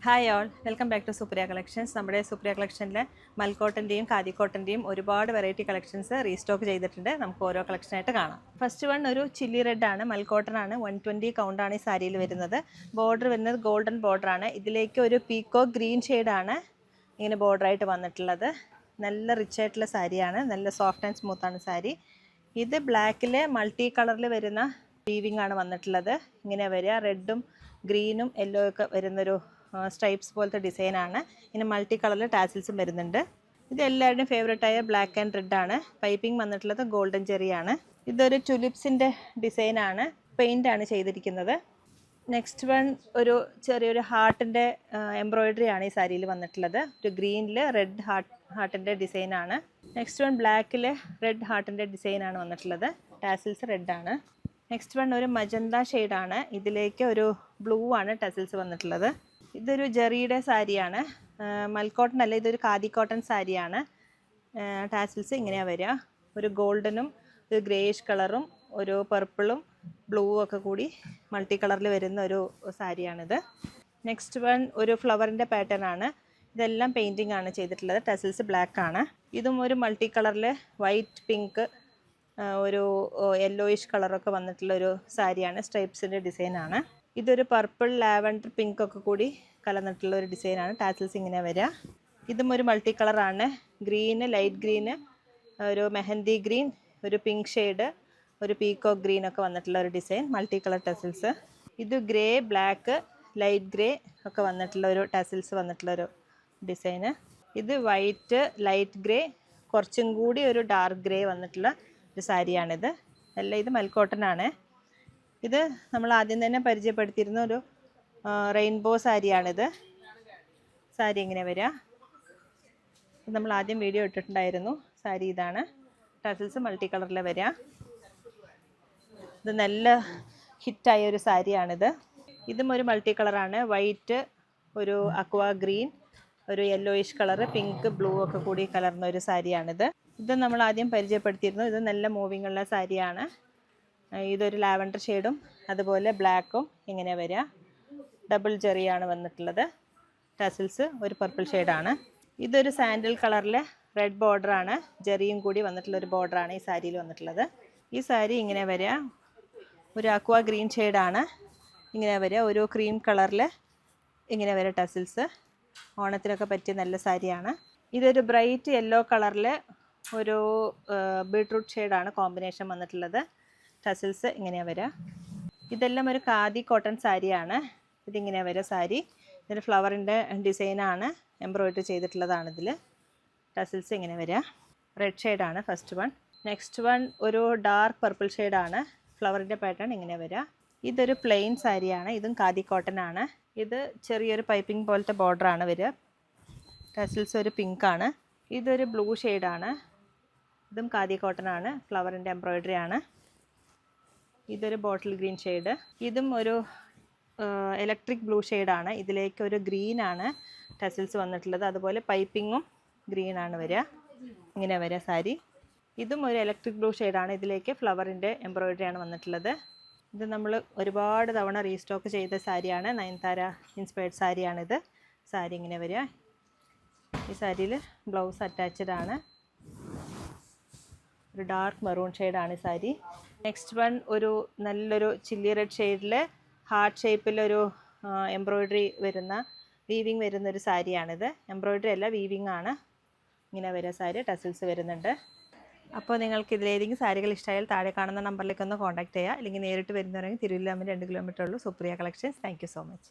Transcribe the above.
Hi all, welcome back to Supriya collections. നമ്മുടെ സുപ്രിയ കളക്ഷനിലെ മൽക്കോട്ടൻ്റെയും കാദിക്കോട്ടൻ്റെയും ഒരുപാട് variety collections restock ചെയ്തിട്ടുണ്ട്. നമുക്ക് ഓരോ കളക്ഷനായിട്ട് കാണാം. ഫസ്റ്റ് വൺ ഒരു ചില്ലി റെഡ് ആണ്, മൽക്കോട്ടൺ ആണ്. 120 കൗണ്ടാണ് ഈ സാരിയിൽ വരുന്നത്. ബോർഡർ വരുന്നത് ഗോൾഡൻ ബോർഡർ ആണ്. ഇതിലേക്ക് ഒരു പീക്കോ ഗ്രീൻ ഷെയ്ഡാണ് ഇങ്ങനെ ബോർഡറായിട്ട് വന്നിട്ടുള്ളത്. നല്ല റിച്ച് ആയിട്ടുള്ള സാരിയാണ്, നല്ല സോഫ്റ്റ് ആൻഡ് സ്മൂത്താണ് സാരി. ഇത് ബ്ലാക്കിൽ മൾട്ടി കളറിൽ വരുന്ന വീവിംഗ് ആണ് വന്നിട്ടുള്ളത്. ഇങ്ങനെ വരിക, റെഡും ഗ്രീനും യെല്ലോ ഒക്കെ വരുന്നൊരു സ്ട്രൈപ്സ് പോലത്തെ ഡിസൈനാണ്. ഇനി മൾട്ടി കളറിൽ ടാസിൽസും വരുന്നുണ്ട്. ഇത് എല്ലാവരുടെയും ഫേവറേറ്റായ ബ്ലാക്ക് ആൻഡ് റെഡ് ആണ്. പൈപ്പിംഗ് വന്നിട്ടുള്ളത് ഗോൾഡൻ ചെറിയാണ്. ഇതൊരു ടുലിപ്സിൻ്റെ ഡിസൈനാണ്, പെയിൻ്റ് ആണ് ചെയ്തിരിക്കുന്നത്. നെക്സ്റ്റ് വൺ ഒരു ചെറിയൊരു ഹാർട്ടിൻ്റെ എംബ്രോയിഡറി ആണ് ഈ സാരിയിൽ വന്നിട്ടുള്ളത്. ഒരു ഗ്രീനിൽ റെഡ് ഹാർട്ടിൻ്റെ ഡിസൈനാണ്. നെക്സ്റ്റ് വൺ ബ്ലാക്കിൽ റെഡ് ഹാർട്ടിൻ്റെ ഡിസൈനാണ് വന്നിട്ടുള്ളത്. ടാസിൽസ് റെഡ് ആണ്. നെക്സ്റ്റ് വൺ ഒരു മജന്ത ഷെയ്ഡാണ്. ഇതിലേക്ക് ഒരു ബ്ലൂ ആണ് ടാസിൽസ് വന്നിട്ടുള്ളത്. ഇതൊരു ജെറിയുടെ സാരിയാണ്, മൽക്കോട്ടൺ അല്ല, ഇതൊരു കാദിക്കോട്ടൺ സാരിയാണ്. ടാസിൽസ് ഇങ്ങനെയാണ് വരിക. ഒരു ഗോൾഡനും ഒരു ഗ്രേയിഷ് കളറും ഒരു പർപ്പിളും ബ്ലൂ ഒക്കെ കൂടി മൾട്ടി കളറിൽ വരുന്ന ഒരു സാരിയാണിത്. നെക്സ്റ്റ് വൺ ഒരു ഫ്ലവറിൻ്റെ പാറ്റേൺ ആണ്. ഇതെല്ലാം പെയിൻറ്റിംഗ് ആണ് ചെയ്തിട്ടുള്ളത്. ടാസിൽസ് ബ്ലാക്ക് ആണ്. ഇതും ഒരു മൾട്ടി കളറിൽ വൈറ്റ്, പിങ്ക്, ഒരു യെല്ലോയിഷ് കളറൊക്കെ വന്നിട്ടുള്ള ഒരു സാരിയാണ്. സ്ട്രൈപ്സിൻ്റെ ഡിസൈനാണ്. ഇതൊരു പർപ്പിൾ, ലാവൻഡർ, പിങ്ക് ഒക്കെ കൂടി കലർന്നിട്ടുള്ള ഒരു ഡിസൈനാണ്. ടാസിൽസ് ഇങ്ങനെ വരിക. ഇതും ഒരു മൾട്ടി കളറാണ്. ഗ്രീന്, ലൈറ്റ് ഗ്രീന്, ഒരു മെഹന്തി ഗ്രീൻ, ഒരു പിങ്ക് ഷെയ്ഡ്, ഒരു പീക്കോ ഗ്രീൻ ഒക്കെ വന്നിട്ടുള്ള ഒരു ഡിസൈൻ, മൾട്ടി കളർ ടാസിൽസ്. ഇത് ഗ്രേ, ബ്ലാക്ക്, ലൈറ്റ് ഗ്രേ ഒക്കെ വന്നിട്ടുള്ള ഒരു ടാസിൽസ് വന്നിട്ടുള്ള ഒരു ഡിസൈന്. ഇത് വൈറ്റ്, ലൈറ്റ് ഗ്രേ, കുറച്ചും കൂടി ഒരു ഡാർക്ക് ഗ്രേ വന്നിട്ടുള്ള ഒരു സാരിയാണിത്. എല്ലാം ഇത് മൽക്കോട്ടൺ ആണ്. ഇത് നമ്മൾ ആദ്യം തന്നെ പരിചയപ്പെടുത്തിയിരുന്ന ഒരു റെയിൻബോ സാരിയാണിത്. സാരി ഇങ്ങനെ വരിക. നമ്മൾ ആദ്യം വീഡിയോ ഇട്ടിട്ടുണ്ടായിരുന്നു. സാരി ഇതാണ്. ടാസിൽസ് മൾട്ടി കളറിൽ വരിക. ഇത് നല്ല ഹിറ്റായ ഒരു സാരിയാണിത്. ഇതും ഒരു മൾട്ടി കളറാണ്. വൈറ്റ്, ഒരു അക്വാ ഗ്രീൻ, ഒരു യെല്ലോയിഷ് കളറ്, പിങ്ക്, ബ്ലൂ ഒക്കെ കൂടി കലർന്ന ഒരു സാരിയാണിത്. ഇത് നമ്മൾ ആദ്യം പരിചയപ്പെടുത്തിയിരുന്നു. ഇത് നല്ല മൂവിങ് ഉള്ള സാരിയാണ്. ഇതൊരു ലാവൻഡർ ഷെയ്ഡും അതുപോലെ ബ്ലാക്കും ഇങ്ങനെ വരിക. ഡബിൾ ജെറിയാണ് വന്നിട്ടുള്ളത്. ടാസിൽസ് ഒരു പർപ്പിൾ ഷെയ്ഡാണ്. ഇതൊരു സാൻഡൽ കളറിൽ റെഡ് ബോർഡറാണ്, ജെറിയും കൂടി വന്നിട്ടുള്ളൊരു ബോർഡറാണ് ഈ സാരിയിൽ വന്നിട്ടുള്ളത്. ഈ സാരി ഇങ്ങനെ വരിക. ഒരു അക്വാ ഗ്രീൻ ഷെയ്ഡാണ് ഇങ്ങനെ വരിക. ഒരു ക്രീം കളറിൽ ഇങ്ങനെ വരിക ടാസിൽസ്. ഓണത്തിനൊക്കെ പറ്റിയ നല്ല സാരിയാണ്. ഇതൊരു ബ്രൈറ്റ് യെല്ലോ കളറിൽ ഒരു ബീട്രൂട്ട് ഷെയ്ഡാണ് കോമ്പിനേഷൻ വന്നിട്ടുള്ളത്. ടാസിൽസ് ഇങ്ങനെയാണ് വരിക. ഇതെല്ലാം ഒരു ഖാദി കോട്ടൺ സാരിയാണ്. ഇതിങ്ങനെ വരിക സാരി. ഇതിൽ ഫ്ലവറിൻ്റെ ഡിസൈനാണ് എംബ്രോയിഡറി ചെയ്തിട്ടുള്ളതാണ്. ഇതിൽ ടാസിൽസ് ഇങ്ങനെ വരിക. റെഡ് ഷെയ്ഡാണ് ഫസ്റ്റ് വൺ. നെക്സ്റ്റ് വൺ ഒരു ഡാർക്ക് പർപ്പിൾ ഷെയ്ഡാണ്. ഫ്ലവറിൻ്റെ പാറ്റേൺ ഇങ്ങനെ വരിക. ഇതൊരു പ്ലെയിൻ സാരിയാണ്. ഇതും ഖാദി കോട്ടൺ ആണ്. ഇത് ചെറിയൊരു പൈപ്പിംഗ് പോലത്തെ ബോർഡറാണ് വരിക. ടാസിൽസ് ഒരു പിങ്കാണ്. ഇതൊരു ബ്ലൂ ഷെയ്ഡാണ്. ഇതും ഖാദി കോട്ടൺ ആണ്. ഫ്ലവറിൻ്റെ എംബ്രോയിഡറി ആണ്. ഇതൊരു ബോട്ടിൽ ഗ്രീൻ ഷെയ്ഡ്. ഇതും ഒരു ഇലക്ട്രിക് ബ്ലൂ ഷെയ്ഡാണ്. ഇതിലേക്ക് ഒരു ഗ്രീനാണ് ടാസിൽസ് വന്നിട്ടുള്ളത്. അതുപോലെ പൈപ്പിങ്ങും ഗ്രീനാണ് വരിക. ഇങ്ങനെ വരിക സാരി. ഇതും ഒരു ഇലക്ട്രിക് ബ്ലൂ ഷെയ്ഡാണ്. ഇതിലേക്ക് ഫ്ലവറിൻ്റെ എംബ്രോയിഡറിയാണ് വന്നിട്ടുള്ളത്. ഇത് നമ്മൾ ഒരുപാട് തവണ റീസ്റ്റോക്ക് ചെയ്ത സാരിയാണ്. നയൻതാര ഇൻസ്പയർഡ് സാരിയാണിത്. സാരി ഇങ്ങനെ വരിക. ഈ സാരിയിൽ ബ്ലൗസ് അറ്റാച്ച്ഡ് ആണ്. ഒരു ഡാർക്ക് മെറൂൺ ഷെയ്ഡാണ് ഈ സാരി. നെക്സ്റ്റ് വൺ ഒരു നല്ലൊരു ചില്ലി റെഡ് ഷെയ്ഡിൽ ഹാർട്ട് ഷേപ്പിലൊരു എംബ്രോയിഡറി വരുന്ന, വീവിങ് വരുന്നൊരു സാരിയാണിത്. എംബ്രോയിഡറി അല്ല, വീവിങ് ആണ്. ഇങ്ങനെ വരിക സാരി. ടാസിൽസ് വരുന്നുണ്ട്. അപ്പോൾ നിങ്ങൾക്ക് ഇതിലേതെങ്കിലും സാരികൾ ഇഷ്ടമായാൽ താഴെ കാണുന്ന നമ്പറിലേക്ക് ഒന്ന് കോൺടാക്ട് ചെയ്യുക. അല്ലെങ്കിൽ നേരിട്ട് വരുന്നവരെങ്കിൽ തിരുവല്ലാമൽ 2 കിലോമീറ്റർ ഉള്ളൂ Supriya collections. Thank you so much.